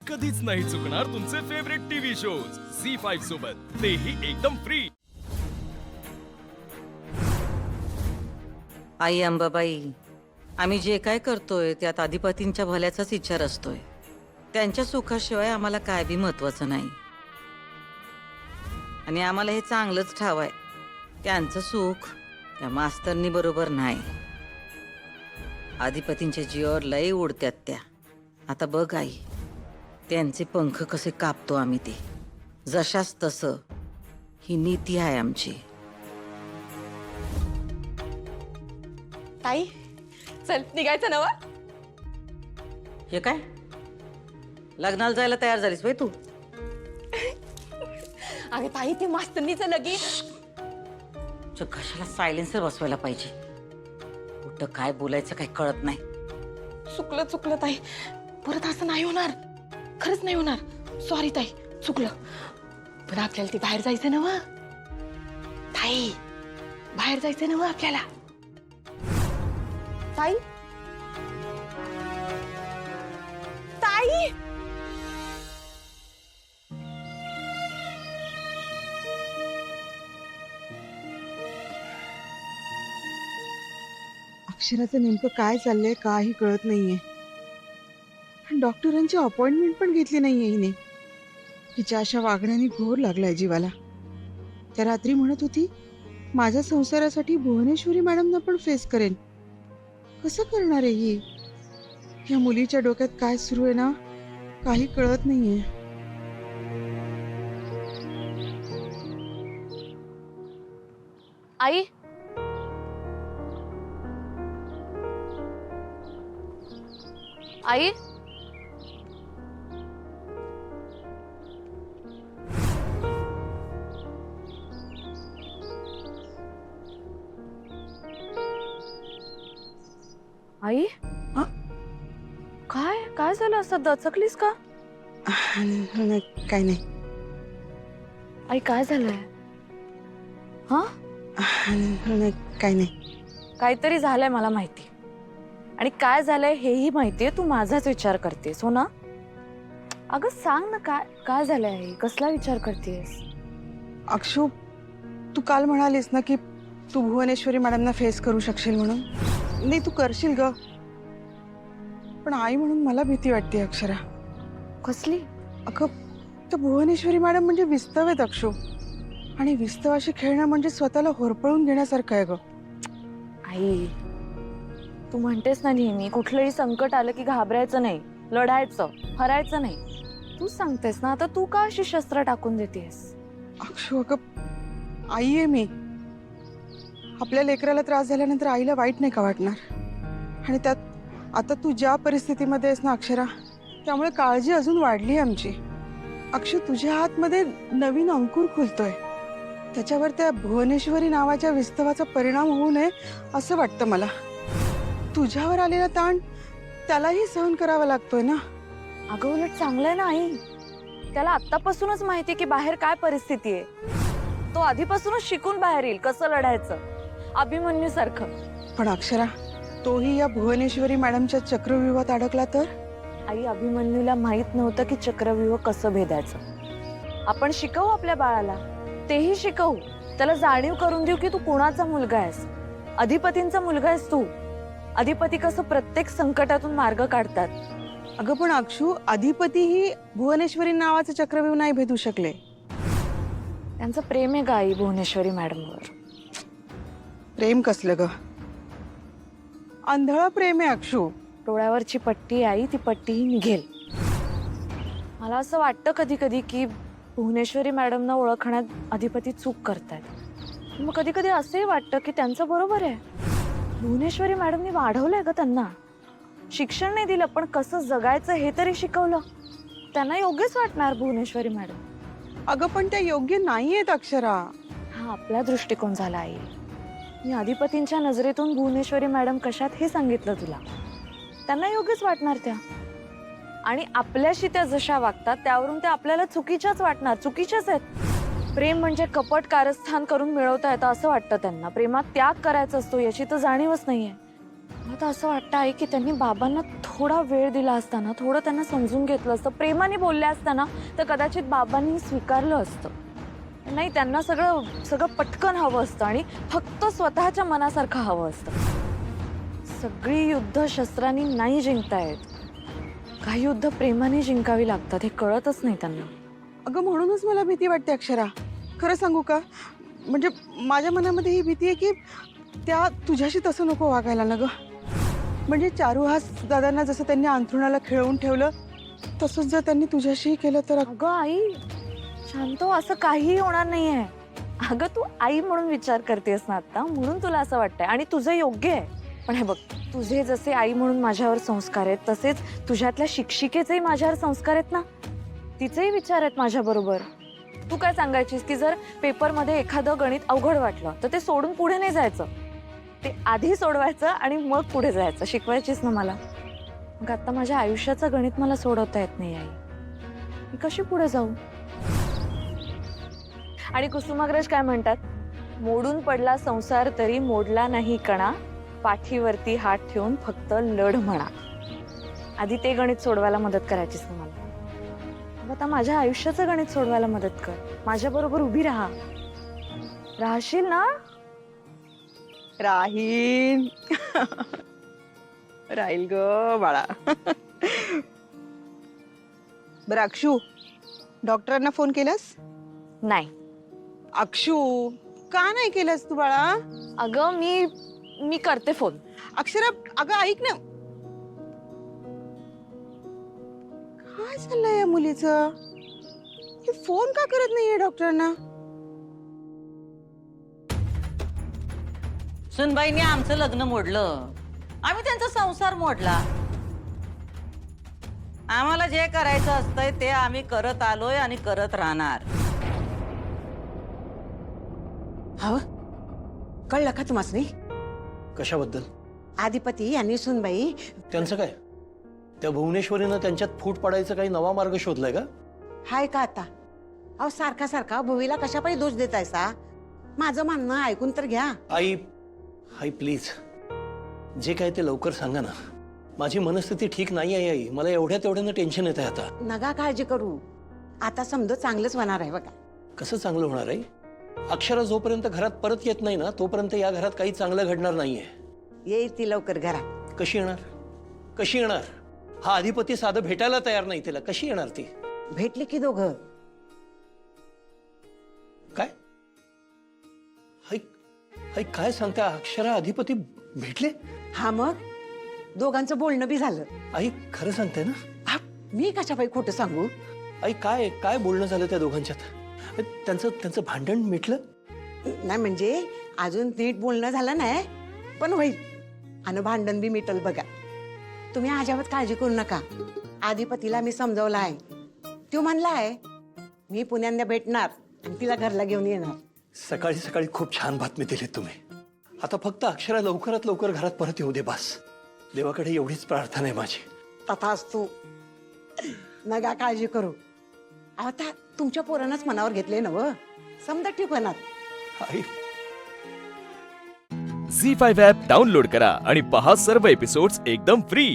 कधीच नाही चुकणार तुमचे फेवरेट टीव्ही शोज झी5 सोबत, तेही एकदम फ्री। आई अंबाबाई, आम्ही जे काय करतोय त्यात अधिपतींच्या भल्याचाच विचार असतोय। त्यांच्या सुखाशिवाय आम्हाला काय बी महत्वाचं नाही। आणि आम्हाला हे चांगलंच ठाव आहे, त्यांचं सुख त्या मास्तरनी बरोबर नाही। अधिपतींच्या जीवावर लय उडत्यात त्या। आता बघ आई, त्यांचे पंख कसे कापतो आम्ही ते, जशास तसं। ही नीती आहे आमची। ताई, चल निघायचं ना वा? हे काय, लग्नाला जायला तयार झालीस बाई तू? अगं ताई, ते मास्तरनीचं लगीन। कशाला सायलेन्सर बसवायला पाहिजे? कुठं काय बोलायचं काही कळत नाही। चुकलं ताई, परत असं नाही होणार, खरंच नाही होणार। सॉरी ताई, चुकलं। पण आपल्याला ती बाहेर जायचं ना वा? ताई, बाहेर जायचं ना वा आपल्याला? ताई, ताई, अक्षराचं नेमकं काय चाललंय काही कळत नाहीये। डॉक्टरांची अपॉइंटमेंट पण घेतली नाहीये हिने। तिच्या अशा वागण्याने घोर लागलाय जीवाला। त्या रात्री म्हणत होती माझ्या संसारासाठी भुवनेश्वरी मॅडमना पण फेस करेन। कसं करणार आहे ही? या मुलीच्या डोक्यात काय सुरू आहे ना, काही कळत नाहीये। आई, आई, आई, काय काय झालं? असं दचकलीस का? नाही, काय नाही। आई, काय झालंय? हा, नाही, काय नाही। काहीतरी झालंय मला माहिती, आणि काय झालंय हेही माहितीये। तू माझाच विचार करतेस हो ना? अगं सांग ना, काय काय झालंय आई? कसला विचार करतेस? अक्षू, तू काल म्हणालीस ना की तू भुवनेश्वरी मॅडमना फेस करू शकशील म्हणून। नाही, तू करशील ग, पण आई म्हणून मला भीती वाटते अक्षरा। कसली? अगं, तर भुवनेश्वरी मॅडम म्हणजे विस्तव आहेत अक्षू, आणि विस्तवाशी खेळणं म्हणजे स्वतःला होरपळून घेण्यासारखं आहे ग। आई, तू म्हणतेस ना नेहमी कुठलंही संकट आलं की घाबरायचं नाही, लढायचं, हरायचं नाही। तू सांगतेस ना, आता तू का अशी शस्त्र टाकून देतेस? अक्षू, अगं आई आहे मी। आपल्या लेकराला त्रास झाल्यानंतर आईला वाईट नाही का वाटणार? आणि त्यात आता तू ज्या परिस्थितीमध्ये आहेस ना अक्षरा, त्यामुळे काळजी अजून वाढली आमची। अक्षू, तुझ्या आतमध्ये नवीन अंकुर खुलतोय, त्याच्यावर त्या भुवनेश्वरी नावाच्या विस्तवाचा परिणाम होऊ नये असं वाटतं मला। तुझ्यावर आलेला ताण त्यालाही सहन करावा लागतोय ना। अगं उलट चांगलंय ना आई, त्याला आत्तापासूनच माहितीये की बाहेर काय परिस्थिती आहे। तो आधीपासूनच शिकून बाहेर येईल कसं लढायचं, अभिमन्यू सारखं। पण अक्षरा, तोही या भुवनेश्वरी मॅडमच्या चक्रव्यूहात अडकला तर? आई, अभिमन्यूला माहित नव्हतं की चक्रव्यूह कसं भेदायचं। आपण शिकवू आपल्या बाळाला, तेही शिकवू, त्याला जाणीव करून देऊ की तू कुणाचा मुलगा आहेस, अधिपतींचा मुलगा आहेस तू। अधिपती कसं प्रत्येक संकटातून मार्ग काढतात। अगं पण अक्षू, अधिपतीही भुवनेश्वरी नावाचं चक्रव्यूह नाही भेदू शकले। त्यांचं प्रेम आहे का आई भुवनेश्वरी मॅडमवर? प्रेम कसलं ग? आंधळ प्रेम आहे अक्षू। डोळ्यावरची पट्टी आई, ती पट्टीही निघेल। मला असं वाटतं कधी कधी की भुवनेश्वरी मॅडमना ओळखण्यात अधिपती चूक करतायत। मग कधी कधी असंही वाटतं की त्यांचं बरोबर आहे। भुवनेश्वरी मॅडमनी वाढवलंय ग त्यांना, शिक्षण नाही दिलं पण कसं जगायचं हे तरी शिकवलं। त्यांना योग्यच वाटणार भुवनेश्वरी मॅडम। अगं पण त्या योग्य नाहीयेत अक्षरा। हा आपला दृष्टिकोन झाला आई। मी अधिपतींच्या नजरेतून भुवनेश्वरी मॅडम कशात हे सांगितलं तुला। त्यांना योग्यच वाटणार त्या, आणि आपल्याशी त्या जशा वागतात त्यावरून त्या आपल्याला चुकीच्याच वाटणार, चुकीच्याच आहेत। प्रेम म्हणजे कपट कारस्थान करून मिळवता येतं असं वाटतं त्यांना। प्रेमात त्याग करायचा असतो याची तर जाणीवच नाहीये। आता असं वाटतं आई की त्यांनी बाबांना थोडा वेळ दिला असताना, थोडं त्यांना समजून घेतलं असतं, प्रेमाने बोलले असताना, तर कदाचित बाबांनी स्वीकारलं असतं. नाही, त्यांना सगळं पटकन हवं असतं आणि फक्त स्वतःच्या मनासारखं हवं असतं. सगळी युद्ध शस्त्रांनी नाही जिंकतायत, काही युद्ध प्रेमाने जिंकावी लागतात, हे कळतच नाही त्यांना. अगं म्हणूनच मला भीती वाटते अक्षरा. खरं सांगू का, म्हणजे माझ्या मनामध्ये ही भीती आहे की त्या तुझ्याशी तसं नको वागायला ना गं. म्हणजे चारुहास दादांना जसं त्यांनी अंथरुणाला खेळवून ठेवलं तसंच जर त्यांनी तुझ्याशी केलं तर. अगं आई शांत हो, असं काहीही होणार नाहीये. अगं तू आई म्हणून विचार करतेस ना आता, म्हणून तुला असं वाटतंय आणि तुझं योग्य आहे. पण हे बघ, तुझे जसे आई म्हणून माझ्यावर संस्कार आहेत तसेच तुझ्यातल्या शिक्षिकेचेही माझ्यावर संस्कार आहेत ना, तिचेही विचार आहेत माझ्या बरोबर. तू काय सांगायचीस की जर पेपरमध्ये एखादं गणित अवघड वाटलं तर ते सोडून पुढे नाही जायचं, ते आधी सोडवायचं आणि मग पुढे जायचं, शिकवायचीस ना मला. मग आता माझ्या आयुष्याचं गणित मला सोडवता येत नाही आई, मी कशी पुढे जाऊ? आणि कुसुमाग्रज काय म्हणतात, मोडून पडला संसार तरी मोडला नाही कणा, पाठीवरती हात ठेवून फक्त लढ म्हणा. आधी ते गणित सोडवायला मदत करायचीस ना मला. आता माझ्या आयुष्याचं गणित सोडवायला मदत कर, माझ्या बरोबर उभी राहा. राहशील ना? राहील. राहील ग बाळा. बरं अक्षू, डॉक्टरांना फोन केलास? नाही. अक्षू, का नाही केलंस तू बाळा? अगं मी करते फोन. अक्षरा अगं ऐक ना, काय चाललंय या मुलीचं? हे फोन का करत नाहीये डॉक्टरांना? सुनबाईने आमचं लग्न मोडलं, आम्ही त्यांचा संसार मोडला. आम्हाला जे करायचं असतंय ते आम्ही करत आलोय आणि करत राहणार. हो, कळलं का तुम्हाला? कशाबद्दल? आधिपती यांनी सुनबाई. त्यांचं काय? त्या भुवनेश्वरीनं त्यांच्यात फूट पाडायचा काही नवा मार्ग शोधलाय का? हाय का आता? अहो सारखा सारखा भुवीला कशापायी दोष देतायसा? माझं म्हणणं ऐकून तर घ्या. आई प्लीज, जे काय ते लवकर सांगा ना. माझी मनस्थिती ठीक नाही आहे आई, मला एवढ्यानं टेन्शन येत आहे आता. नका काळजी करू, आता समजा चांगलंच होणार आहे बघा. कसं चांगलं होणार आहे? अक्षरा जोपर्यंत घरात परत येत नाही ना तोपर्यंत या घरात काही चांगलं घडणार नाहीये. येईल ती लवकर घरात. कशी येणार? कशी येणार? हा अधिपती साधं भेटायला तयार नाही, तिला कशी येणार ती? भेटली की दोघं. काय? आई काय सांगता? अक्षरा अधिपती भेटले? हा, मग दोघांचं बोलणं बी झालं. आई खरं सांगते ना? हा, मी कशापायी खोटं सांगू? आई काय काय बोलणं झालं त्या दोघांच्यात? त्यांचं भांडण मिटलं? नाही म्हणजे अजून नीट बोलणं झालं नाही, पण होईल. आणि भांडण बी मिटल बघा. तुम्ही अजिबात काळजी करू नका. आधिपतीला मी समजावलं आहे, तो म्हणलाय मी पुण्यांदा भेटणार आणि तिला घरला घेऊन येणार. सकाळी सकाळी खूप छान बातमी दिली तुम्ही. आता फक्त अक्षरा लवकरात लवकर घरात परत येऊ दे बस. देवाकडे एवढीच प्रार्थना आहे माझी. तथाच तू नका काळजी करू. आता तुमच्या पोरांनाच मनावर घेतले ना व, समजा ठीक होणार. आई झी 5 ॲप डाउनलोड करा आणि पहा सर्व एपिसोड्स एकदम फ्री.